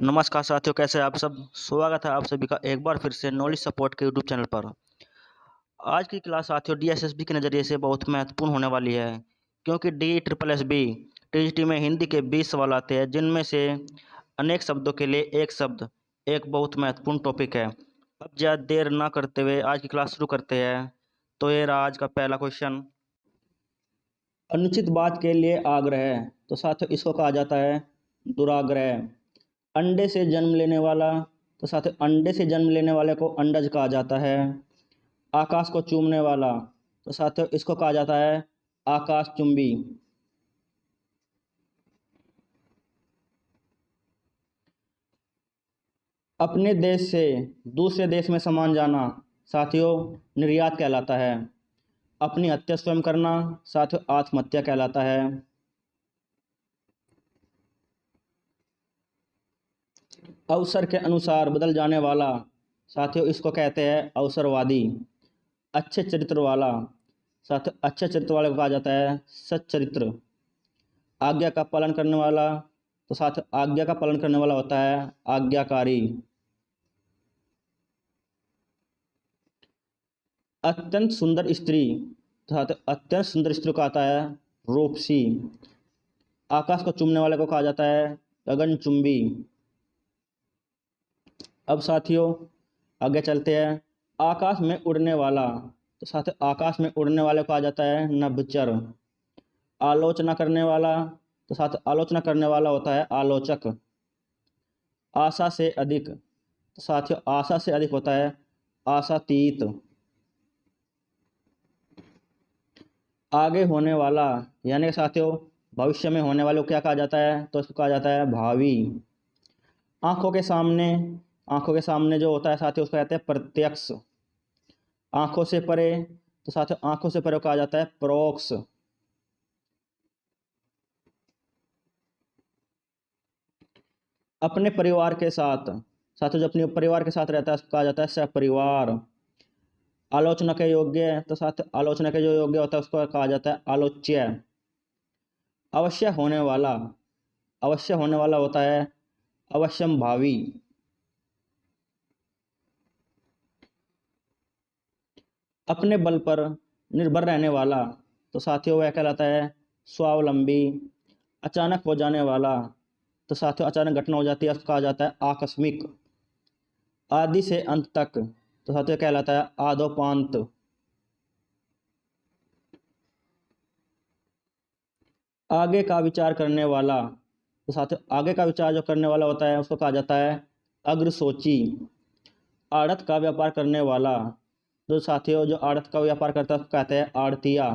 नमस्कार साथियों, कैसे हैं आप सब। स्वागत है आप सभी का एक बार फिर से नॉलेज सपोर्ट के यूट्यूब चैनल पर। आज की क्लास साथियों डीएसएसबी के नज़रिए से बहुत महत्वपूर्ण होने वाली है, क्योंकि D triple S B TGT में हिंदी के 20 सवाल आते हैं, जिनमें से अनेक शब्दों के लिए एक शब्द एक बहुत महत्वपूर्ण टॉपिक है। अब ज़्यादा देर ना करते हुए आज की क्लास शुरू करते हैं। तो ये रहा आज का पहला क्वेश्चन। अनुचित बात के लिए आग्रह, तो साथियों इसको कहा जाता है दुराग्रह। अंडे से जन्म लेने वाला, तो साथियों अंडे से जन्म लेने वाले को अंडज कहा जाता है। आकाश को चूमने वाला, तो साथियों इसको कहा जाता है आकाश चुंबी। अपने देश से दूसरे देश में सामान जाना, साथियों निर्यात कहलाता है। अपनी हत्या स्वयं करना, साथियों आत्महत्या कहलाता है। अवसर के अनुसार बदल जाने वाला, साथियों इसको कहते हैं अवसरवादी। अच्छे चरित्र वाला, साथियों अच्छे चरित्र वाले को कहा जाता है सच्चरित्र। आज्ञा का पालन करने वाला, तो साथियों आज्ञा का पालन करने वाला होता है आज्ञाकारी। अत्यंत सुंदर स्त्री, तो साथियों अत्यंत सुंदर स्त्री को आता है रूपसी। आकाश को चूमने वाले को कहा जाता है गगनचुंबी। अब साथियों आगे चलते हैं। आकाश में उड़ने वाला, तो साथियों आकाश में उड़ने वाले को कहा जाता है नभचर। आलोचना करने वाला, तो साथ आलोचना करने वाला होता है आलोचक। आशा से अधिक, तो साथियों आशा से अधिक होता है आशातीत। आगे होने वाला, यानी कि साथियों भविष्य में होने वाले को क्या कहा जाता है, तो इसको कहा जाता है भावी। आंखों के सामने, आंखों के सामने जो होता है साथियों उसको कहते हैं प्रत्यक्ष। आंखों से परे, तो साथियों आंखों से परे को कहा जाता है परोक्ष। अपने परिवार के साथ, साथियों जो अपने परिवार के साथ रहता है उसको कहा जाता है सपरिवार। आलोचना के योग्य, तो साथ आलोचना के जो योग्य होता है उसको कहा जाता है आलोच्य। अवश्य होने वाला, अवश्य होने वाला होता है अवश्यम भावी। अपने बल पर निर्भर रहने वाला, तो साथियों वह कहलाता है स्वावलंबी। अचानक हो जाने वाला, तो साथियों अचानक घटना हो जाती है उसको कहा जाता है आकस्मिक। आदि से अंत तक, तो साथियों कहलाता है आदोपांत। आगे का विचार करने वाला, तो साथियों आगे का विचार जो करने वाला होता है उसको कहा जाता है अग्रसोची। आड़त का व्यापार करने वाला, जो साथियों जो आड़त का व्यापार करता है उसको कहते हैं आड़तिया।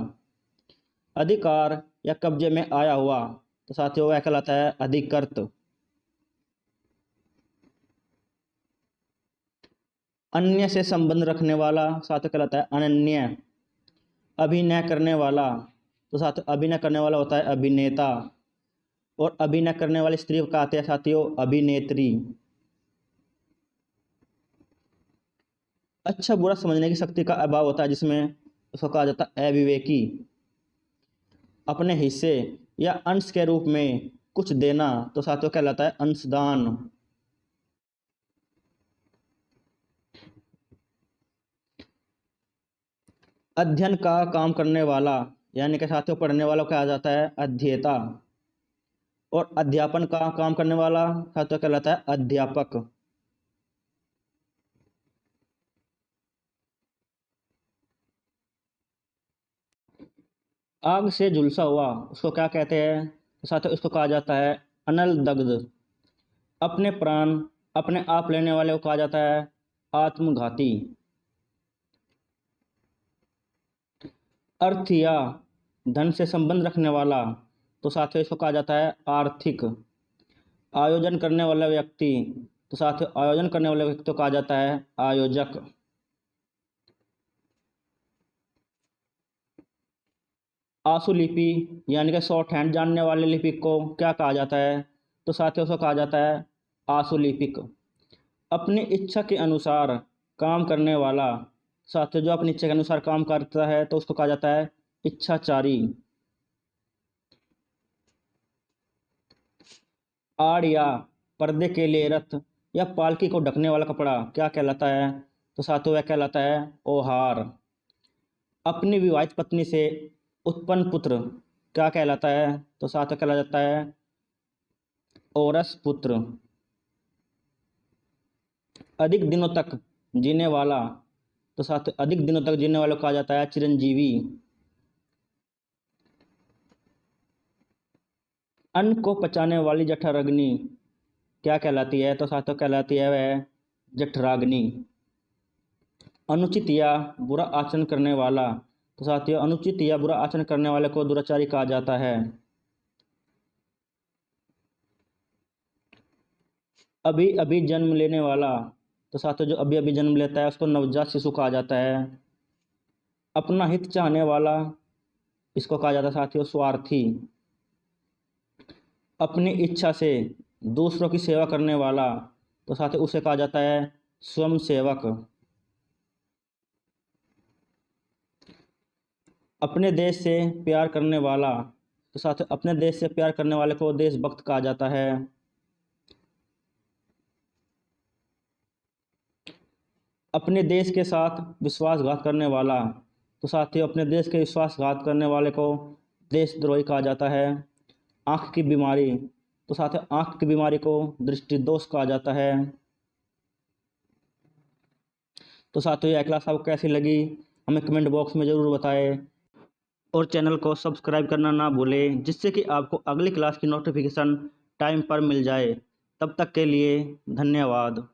अधिकार या कब्जे में आया हुआ, तो साथियों वह कहलाता है अधिकृत। अन्य से संबंध रखने वाला, साथियों कहलाता है अनन्य। अभिनय करने वाला, तो साथियों अभिनय करने वाला होता है अभिनेता। और अभिनय करने वाली स्त्री को कहते हैं साथियों अभिनेत्री। अच्छा बुरा समझने की शक्ति का अभाव होता है जिसमें उसको कहा जाता है अविवेकी। अपने हिस्से या अंश के रूप में कुछ देना, तो साथियों कहलाता है अंशदान। अध्ययन का काम करने वाला, यानी कि साथियों पढ़ने वाला को कहा जाता है अध्येता। और अध्यापन का काम करने वाला साथियों कहलाता है अध्यापक। आग से झुलसा हुआ उसको क्या कहते हैं, तो साथियों इसको कहा जाता है अनल दग्ध। अपने प्राण अपने आप लेने वाले को कहा जाता है आत्मघाती। अर्थ या धन से संबंध रखने वाला, तो साथियों इसको कहा जाता है आर्थिक। आयोजन करने वाला व्यक्ति, तो साथियों आयोजन करने वाले व्यक्ति को कहा जाता है आयोजक। आशुलिपि, यानी कि शॉर्ट हैंड जानने वाले लिपिक को क्या कहा जाता है, तो साथियों उसको कहा जाता है आशुलिपिक। अपनी इच्छा के अनुसार काम करने वाला, साथियों जो अपनी इच्छा के अनुसार काम करता है तो उसको कहा जाता है इच्छाचारी। आड़ या, पर्दे के लिए रथ या पालकी को ढकने वाला कपड़ा क्या कहलाता है? तो साथियों वह कहलाता है ओहार। अपनी विवाहित पत्नी से उत्पन्न पुत्र क्या कहलाता है? तो साथियों कहला जाता है औरस पुत्र। अधिक दिनों तक जीने वाला, तो साथियों अधिक दिनों तक जीने वाले को कहा जाता है चिरंजीवी। अन्न को पचाने वाली जठराग्नि क्या कहलाती है? तो साथियों कहलाती है वह जठराग्नि। अनुचित या बुरा आचरण करने वाला, तो साथियों अनुचित या बुरा आचरण करने वाले को दुराचारी कहा जाता है। अभी अभी जन्म लेने वाला, तो साथियों जो अभी अभी जन्म लेता है उसको नवजात शिशु कहा जाता है। अपना हित चाहने वाला, इसको कहा जाता है साथियों स्वार्थी। अपनी इच्छा से दूसरों की सेवा करने वाला, तो साथियों उसे कहा जाता है स्वयं सेवक। अपने देश से प्यार करने वाला, तो साथियों अपने देश से प्यार करने वाले को देशभक्त कहा जाता है। अपने देश के साथ विश्वासघात करने वाला, तो साथियों अपने देश के विश्वासघात करने वाले को देशद्रोही कहा जाता है। आंख की बीमारी, तो साथियों आंख की बीमारी को दृष्टि दोष कहा जाता है। तो साथियों यह क्लास आपको कैसी लगी हमें कमेंट बॉक्स में ज़रूर बताएं और चैनल को सब्सक्राइब करना ना भूलें, जिससे कि आपको अगली क्लास की नोटिफिकेशन टाइम पर मिल जाए। तब तक के लिए धन्यवाद।